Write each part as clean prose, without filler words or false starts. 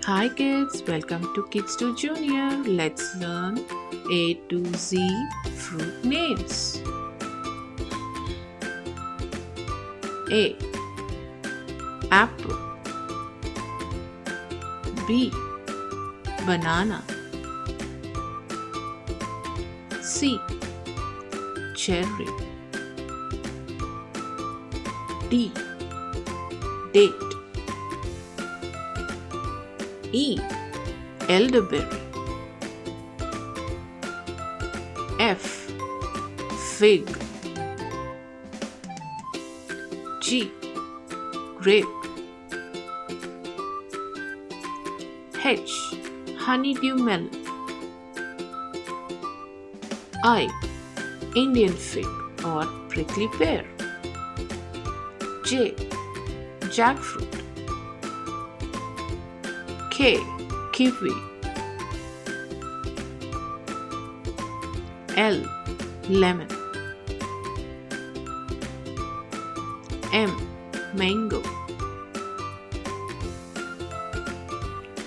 Hi kids, welcome to Kids to Junior. Let's learn A to Z fruit names. A. Apple. B. Banana. C. Cherry. D. Date. E. Elderberry. F. Fig. G. Grape. H. Honeydew melon. I. Indian fig or prickly pear. J. Jackfruit. K. Kiwi. L. Lemon. M. Mango.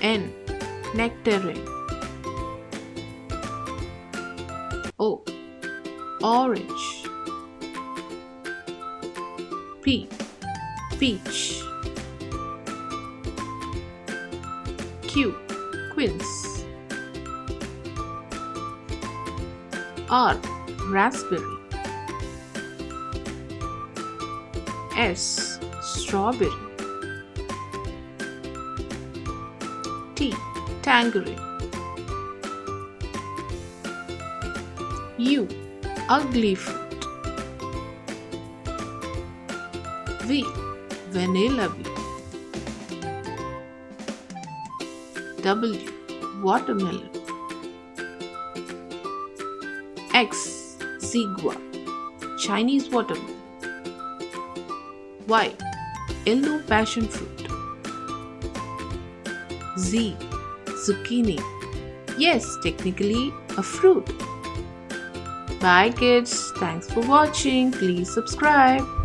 N. Nectarine. O. Orange. P. Peach. Q. Quince. R. Raspberry. S. Strawberry. T. Tangerine. U. Ugly fruit. V. Vanilla bean. W. Watermelon. X. Zigua. Chinese watermelon. Y. Yellow passion fruit. Z. Zucchini. Yes, technically a fruit. Bye kids. Thanks for watching. Please subscribe.